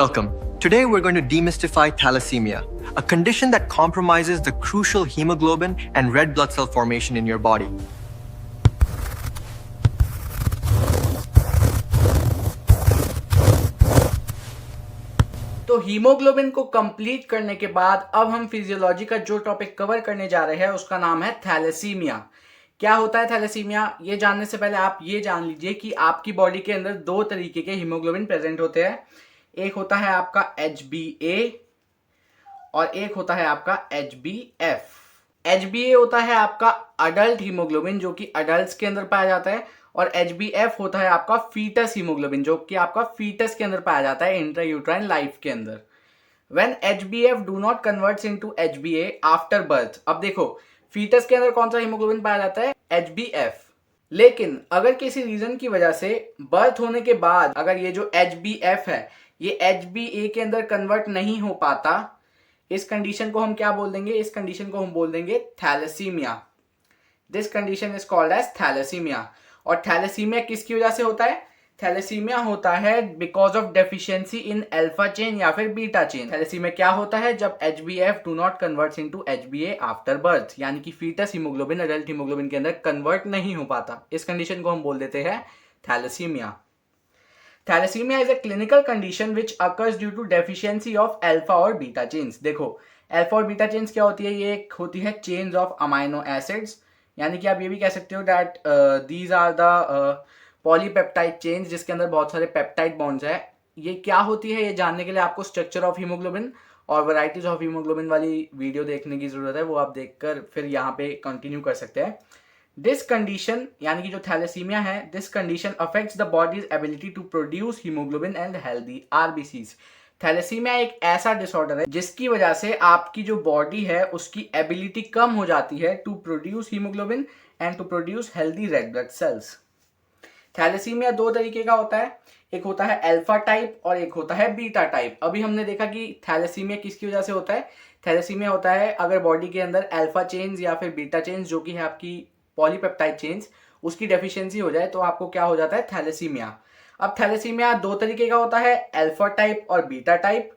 Welcome. Today we're going to demystify thalassemia, a condition that compromises the crucial hemoglobin and red blood cell formation in your body. तो haemoglobin को complete करने के बाद अब हम physiology का जो टॉपिक कवर करने जा रहे हैं उसका नाम है थैलेसीमिया। क्या होता है थैलेसीमिया? ये जानने से पहले आप ये जान लीजिए कि आपकी बॉडी के अंदर दो तरीके के हीमोग्लोबिन प्रेजेंट होते हैं। एक होता है आपका HbA और एक होता है आपका HbF। HbA होता है आपका अडल्ट हीमोग्लोबिन जो कि अडल्ट के अंदर पाया जाता है, और HbF होता है आपका फीटस हीमोग्लोबिन जो कि आपका फीटस के अंदर पाया जाता है, इंट्रायूट्राइन लाइफ के अंदर। When HbF do not converts into HbA after birth। अब देखो फीटस के अंदर कौन सा हीमोग्लोबिन पाया जाता है? HbF। लेकिन अगर किसी रीजन की वजह से बर्थ होने के बाद अगर ये जो HbF है ये HbA के अंदर कन्वर्ट नहीं हो पाता, इस कंडीशन को हम क्या बोल देंगे? इस कंडीशन को हम बोल देंगे thalassaemia. This condition is called as thalassaemia. और थैलेसीमिया किसकी वजह से होता है? थैलेसीमिया होता है because of deficiency in alpha chain या फिर बीटा चेन। थैलेसीमिया क्या होता है? जब HbF do not converts into HbA after birth, यानी कि फीटस हीमोग्लोबिन अडल्ट हीमोग्लोबिन के अंदर कन्वर्ट नहीं हो पाता। इस कंडीशन को हम बोल देते हैं thalassaemia. Thalassaemia is a clinical condition which occurs due to deficiency of alpha और बीटा चेन्स। देखो अल्फा और बीटा चेन्स क्या होती है? ये एक होती है चेन्स ऑफ अमाइनो एसिड्स, यानी कि आप ये भी कह सकते हो that these are the polypeptide chains जिसके अंदर बहुत सारे पेप्टाइड बॉन्ड्स है। ये क्या होती है ये जानने के लिए आपको स्ट्रक्चर ऑफ हीमोग्लोबिन और वैरायटीज ऑफ हीमोग्लोबिन वाली वीडियो देखने की जरूरत है, वो आप देखकर फिर यहाँ पे कंटिन्यू कर सकते हैं। दिस कंडीशन यानी कि जो थैलेसीमिया है, this condition affects the body's ability to produce haemoglobin and healthy RBCs. Thalassaemia एक ऐसा डिसऑर्डर है जिसकी वजह से आपकी जो बॉडी है उसकी एबिलिटी कम हो जाती है to produce haemoglobin and to produce healthy red blood cells. Thalassaemia दो तरीके का होता है, एक होता है अल्फा टाइप और एक होता है बीटा टाइप। अभी हमने देखा कि थैलेसीमिया किसकी वजह से होता है? थैलेसीमिया होता है अगर बॉडी के अंदर अल्फा चेन्स या फिर बीटा चेन्स जो कि है आपकी पॉलीपेप्टाइड चेन्स, उसकी डेफिशिएंसी हो जाए तो आपको क्या हो जाता है? थैलेसीमिया। अब थैलेसीमिया दो तरीके का होता है, अल्फा टाइप और beta type.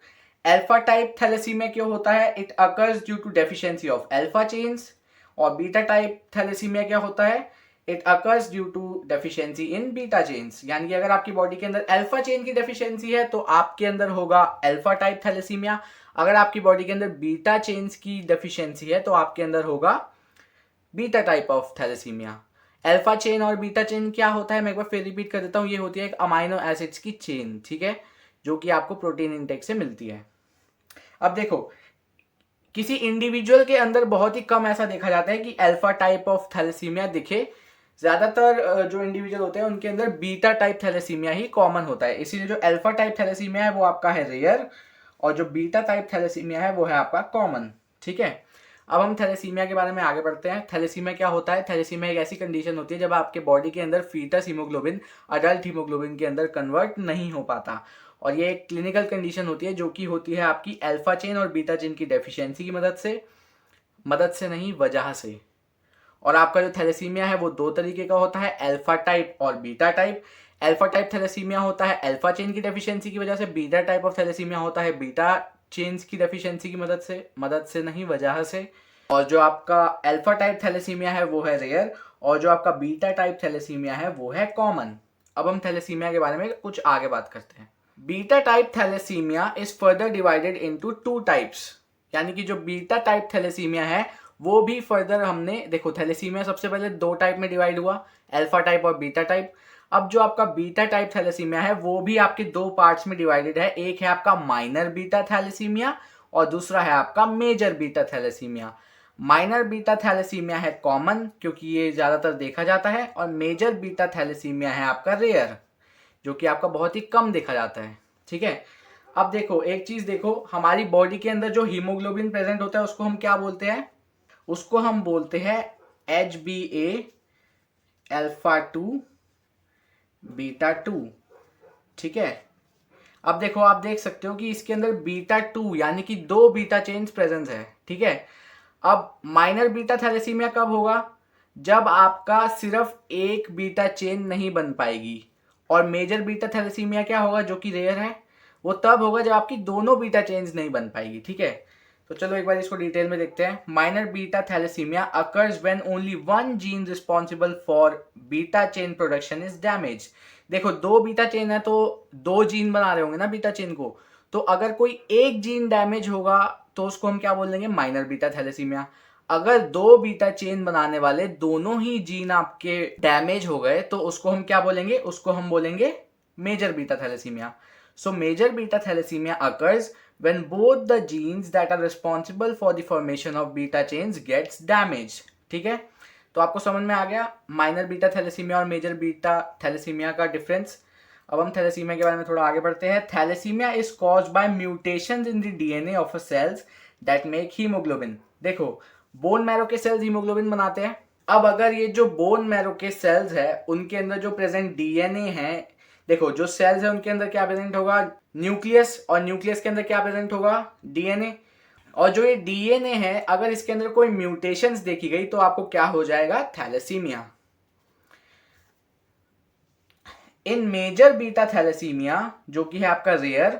Alpha type thalassaemia क्यों होता है? It occurs due to deficiency of alpha chains. और बीटा टाइप थैलेसीमिया क्या होता है? It occurs due to deficiency in beta chains. यानी कि अगर आपकी बॉडी के अंदर अल्फा चेन की डेफिशिएंसी है तो आपके अंदर होगा अल्फा टाइप थैलेसीमिया। अगर आपकी बॉडी के अंदर बीटा चेन्स की डेफिशिएंसी है तो आपके अंदर होगा beta type of thalassaemia. Alpha chain और बीटा चेन क्या होता है? मैं एक बार फिर रिपीट कर देता हूँ। ये होती है एक अमाइनो एसिड्स की चेन, ठीक है, जो कि आपको प्रोटीन इंटेक से मिलती है। अब देखो किसी इंडिविजुअल के अंदर बहुत ही कम ऐसा देखा जाता है कि अल्फा टाइप ऑफ थैलेसीमिया दिखे। ज्यादातर जो इंडिविजुअल होते हैं उनके अंदर बीटा टाइप थैलेसीमिया ही कॉमन होता है। इसीलिए जो अल्फा टाइप थैलेसीमिया है वो आपका है रेयर और जो बीटा टाइप थैलेसीमिया है वो है आपका कॉमन, ठीक है। अब हम थैलेसीमिया के बारे में आगे बढ़ते हैं। थैलेसीमिया क्या होता है? थैलेसीमिया एक ऐसी कंडीशन होती है जब आपके बॉडी के अंदर फीटस हीमोग्लोबिन अडल्ट हीमोग्लोबिन के अंदर कन्वर्ट नहीं हो पाता, और ये एक क्लिनिकल कंडीशन होती है जो कि होती है आपकी अल्फा चेन और बीटा चेन की डेफिशिएंसी की मदद से नहीं, वजह से। और आपका जो थैलेसीमिया है वो दो तरीके का होता है, अल्फा टाइप और beta type. Alpha type thalassaemia होता है अल्फा चेन की डेफिशिएंसी की वजह से, बीटा टाइप ऑफ थैलेसीमिया होता है बीटा चेन्स की डेफिशिएंसी की मदद से नहीं, वजह से। और जो आपका अल्फा टाइप थैलेसीमिया है वो है रेयर और जो आपका बीटा टाइप थैलेसीमिया है वो है कॉमन। अब हम थैलेसीमिया के बारे में कुछ आगे बात करते हैं। Beta type thalassaemia is further divided into two types, यानी कि जो बीटा टाइप थैलेसीमिया है वो भी फर्दर हमने देखो थैलेसीमिया सबसे पहले दो टाइप में डिवाइड हुआ, अल्फा टाइप और बीटा टाइप। अब जो आपका बीटा टाइप थैलेसीमिया है वो भी आपके दो पार्ट्स में डिवाइडेड है। एक है आपका माइनर बीटा थैलेसीमिया और दूसरा है आपका major beta thalassaemia. Minor beta thalassaemia है कॉमन क्योंकि ये ज्यादातर देखा जाता है, और मेजर बीटा थैलेसीमिया है आपका रेयर जो कि आपका बहुत ही कम देखा जाता है, ठीक है। अब देखो एक चीज देखो, हमारी बॉडी के अंदर जो हीमोग्लोबिन प्रेजेंट होता है उसको हम क्या बोलते हैं? उसको हम बोलते हैं HbA अल्फा 2 बीटा 2, ठीक है। अब देखो आप देख सकते हो कि इसके अंदर बीटा 2 यानी कि दो बीटा चेन्स प्रेजेंस है, ठीक है। अब माइनर बीटा थैलेसीमिया कब होगा? जब आपका सिर्फ एक बीटा चेन नहीं बन पाएगी। और मेजर बीटा थैलेसीमिया क्या होगा जो कि रेयर है? वो तब होगा जब आपकी दोनों बीटा चेन्स नहीं बन पाएगी, ठीक है। तो चलो एक बार इसको डिटेल में देखते हैं। Minor beta thalassaemia occurs when only one gene responsible for beta chain production is damage. देखो दो बीटा चेन है तो दो जीन बना रहे होंगे ना बीटा चेन को, तो अगर कोई एक जीन डैमेज होगा तो उसको हम क्या बोल देंगे, माइनर बीटा थैलेसीमिया। अगर दो बीटा चेन बनाने वाले दोनों ही जीन आपके डैमेज हो गए तो उसको हम क्या बोलेंगे, उसको हम बोलेंगे major beta thalassaemia. So major beta thalassaemia occurs when both the genes that are responsible for the formation of beta chains gets damaged, ठीक है। तो आपको समझ में आ गया माइनर बीटा थैलेसीमिया और मेजर बीटा थैलेसीमिया का डिफरेंस। अब हम थैलेसीमिया के बारे में थोड़ा आगे बढ़ते हैं। Thalassaemia is caused by mutations in the DNA of a cells that make haemoglobin. देखो बोन मैरो के सेल्स हीमोग्लोबिन बनाते हैं। अब अगर ये जो बोन मैरो के सेल्स है उनके अंदर जो प्रेजेंट डीएनए है, देखो जो सेल्स है उनके अंदर क्या प्रेजेंट होगा, न्यूक्लियस, और न्यूक्लियस के अंदर क्या प्रेजेंट होगा, डीएनए। और जो ये डीएनए है अगर इसके अंदर कोई म्यूटेशंस देखी गई तो आपको क्या हो जाएगा, thalassaemia. In major beta thalassaemia जो कि है आपका rare,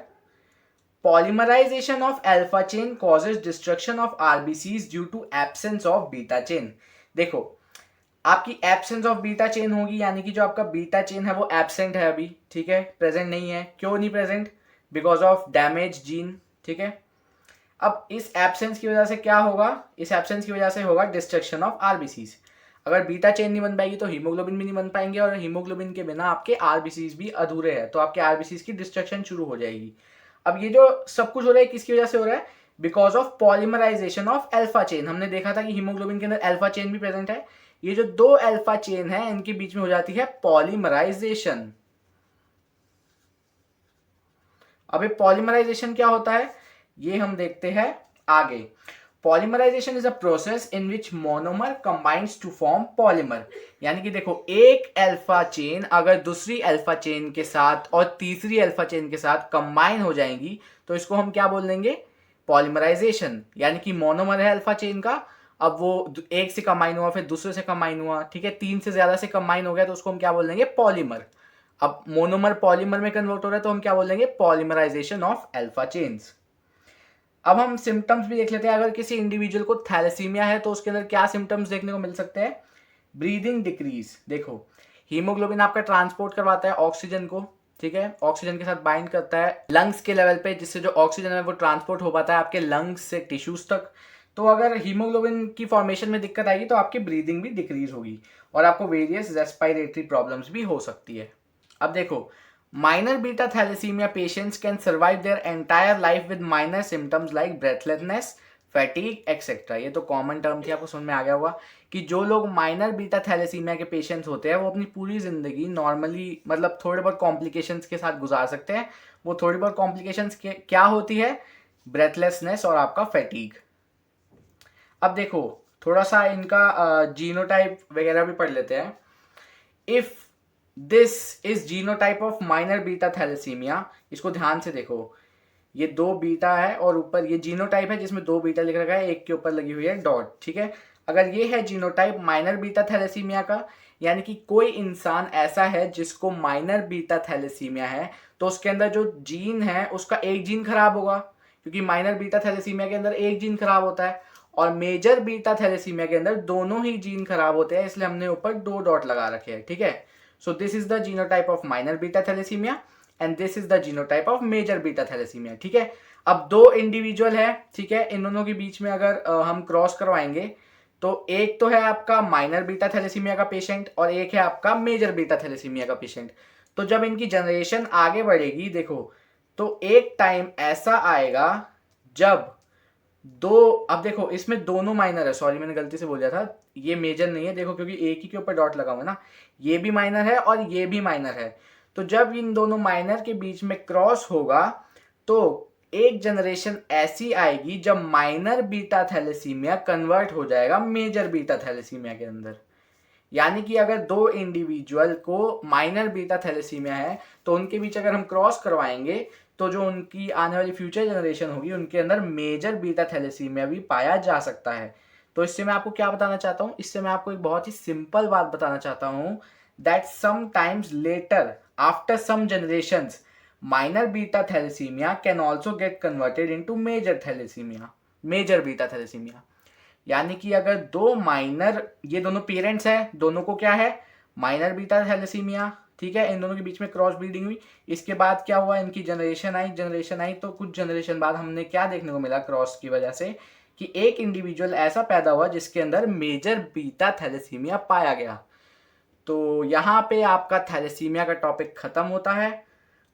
polymerisation of alpha chain causes destruction of RBCs due to absence of beta chain. देखो आपकी एब्सेंस ऑफ बीटा चेन होगी, यानी कि जो आपका बीटा चेन है वो एब्सेंट है अभी, ठीक है, प्रेजेंट नहीं है। क्यों नहीं present, because of damage gene, ठीक है। अब इस एब्सेंस की वजह से क्या होगा, इस एब्सेंस की वजह से होगा डिस्ट्रक्शन ऑफ आरबीसीज। अगर बीटा चेन नहीं बन पाएगी तो हीमोग्लोबिन भी नहीं बन पाएंगे, और हीमोग्लोबिन के बिना आपके आरबीसीज भी अधूरे हैं, तो आपके आरबीसीज की डिस्ट्रक्शन शुरू हो जाएगी। अब ये जो सब कुछ हो रहा है किसकी वजह से हो रहा है, because of polymerisation of alpha chain. हमने देखा था कि हीमोग्लोबिन के अंदर अल्फा चेन भी प्रेजेंट है। ये जो दो अल्फा चेन है इनके बीच में हो जाती है पॉलीमराइजेशन। अब ये पॉलीमराइजेशन क्या होता है ये हम देखते हैं आगे। Polymerisation is a process in which monomer combines to form polymer. यानी कि देखो एक अल्फा चेन अगर दूसरी अल्फा चेन के साथ और तीसरी अल्फा चेन के साथ कंबाइन हो जाएंगी तो इसको हम क्या बोल देंगे, पॉलीमराइजेशन। यानी कि मोनोमर है अल्फा चेन का, अब वो एक से कंबाइन हुआ फिर दूसरे से कंबाइन हुआ, ठीक है, तीन से ज्यादा से कंबाइन हो गया तो उसको हम क्या बोल देंगे, पॉलीमर। अब मोनोमर पॉलीमर में कन्वर्ट हो रहा है तो हम क्या बोल देंगे, पॉलीमराइजेशन ऑफ अल्फा चेन्स। अब हम सिम्टम्स भी देख लेते हैं। अगर किसी इंडिविजुअल को थैलेसीमिया है तो उसके अंदर क्या सिम्टम्स देखने को मिल सकते हैं, ब्रीदिंग डिक्रीज। देखो हीमोग्लोबिन आपका ट्रांसपोर्ट करवाता है ऑक्सीजन को, ठीक है, ऑक्सीजन के साथ बाइंड करता है लंग्स के लेवल पे, जिससे जो ऑक्सीजन है वो ट्रांसपोर्ट हो पाता है आपके लंग्स से टिश्यूज तक। तो अगर हीमोग्लोबिन की फॉर्मेशन में दिक्कत आएगी तो आपकी ब्रीदिंग भी डिक्रीज होगी और आपको वेरियस रेस्पिरेटरी प्रॉब्लम्स भी हो सकती है। अब देखो minor beta thalassaemia patients can survive their entire life with minor symptoms like breathlessness, fatigue etcetera. ये तो कॉमन टर्म थी, आपको समझ में आ गया होगा कि जो लोग माइनर बीटा थैलेसीमिया के पेशेंट्स होते हैं वो अपनी पूरी जिंदगी नॉर्मली मतलब थोड़े बहुत कॉम्प्लिकेशंस के साथ गुजार सकते हैं। वो थोड़ी बहुत कॉम्प्लिकेशंस क्या होती है, ब्रेथलेसनेस और आपका फैटीग। अब देखो थोड़ा सा इनका जीनोटाइप वगैरह भी पढ़ लेते हैं। If this is genotype of minor beta thalassaemia, इसको ध्यान से देखो, ये दो बीटा है और ऊपर ये जीनोटाइप है जिसमें दो बीटा लिख रखा है, एक के ऊपर लगी हुई है डॉट, ठीक है। अगर ये है जीनोटाइप माइनर बीटा थैलेसीमिया का, यानी कि कोई इंसान ऐसा है जिसको माइनर बीटा थैलेसीमिया है, तो उसके अंदर जो जीन है उसका एक जीन खराब होगा, क्योंकि माइनर बीटा थैलेसीमिया के अंदर एक जीन खराब होता है और मेजर बीटा थैलेसीमिया के अंदर दोनों ही जीन खराब होते हैं, इसलिए हमने ऊपर दो डॉट लगा रखे हैं, ठीक है। So this is the genotype of minor beta thalassaemia and this is the genotype of major beta thalassaemia, ठीक है। अब दो इंडिविजुअल है, ठीक है, इन दोनों के बीच में अगर हम क्रॉस करवाएंगे तो एक तो है आपका माइनर बीटा थैलेसीमिया का पेशेंट और एक है आपका मेजर बीटा थैलेसीमिया का पेशेंट। तो जब इनकी जनरेशन आगे बढ़ेगी देखो, तो एक टाइम ऐसा आएगा जब दो, अब देखो इसमें दोनों माइनर है, सॉरी मैंने गलती से बोल दिया था, ये मेजर नहीं है, देखो क्योंकि एक ही के ऊपर डॉट लगा हुआ है ना, ये भी माइनर है और ये भी माइनर है। तो जब इन दोनों माइनर के बीच में क्रॉस होगा तो एक जनरेशन ऐसी आएगी जब माइनर बीटा थैलेसीमिया कन्वर्ट हो जाएगा मेजर बीटा थैलेसीमिया के अंदर। यानी कि अगर दो इंडिविजुअल को माइनर बीटा थैलेसीमिया है तो उनके बीच अगर हम क्रॉस करवाएंगे तो जो उनकी आने वाली फ्यूचर जनरेशन होगी उनके अंदर मेजर बीटा थैलेसीमिया भी पाया जा सकता है। तो इससे मैं आपको क्या बताना चाहता हूँ, इससे मैं आपको एक बहुत ही सिंपल बात बताना चाहता हूँ, that sometimes later after some generations minor beta thalassemia can also get converted into major thalassemia, major beta thalassemia. यानी कि अगर दो माइनर, ये दोनों पेरेंट्स हैं, दोनों को क्या है, माइनर बीटा थैलेसीमिया, ठीक है, इन दोनों के बीच में क्रॉस ब्रीडिंग हुई, इसके बाद क्या हुआ, इनकी जनरेशन आई, तो कुछ जनरेशन बाद हमने क्या देखने को मिला क्रॉस की वजह से, कि एक इंडिविजुअल ऐसा पैदा हुआ जिसके अंदर मेजर बीटा थैलेसीमिया पाया गया। तो यहाँ पे आपका थैलेसीमिया का टॉपिक खत्म होता है।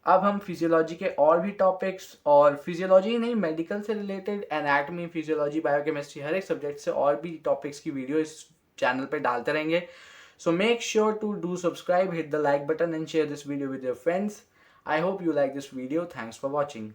अब हम फिजियोलॉजी के और भी टॉपिक्स, और फिजियोलॉजी नहीं, मेडिकल से रिलेटेड एनाटॉमी, फिजियोलॉजी, बायोकेमिस्ट्री, हर एक सब्जेक्ट से और भी टॉपिक्स की वीडियो इस चैनल पे डालते रहेंगे। So make sure to do subscribe, hit the like button and share this video with your friends. I hope you like this video. Thanks for watching.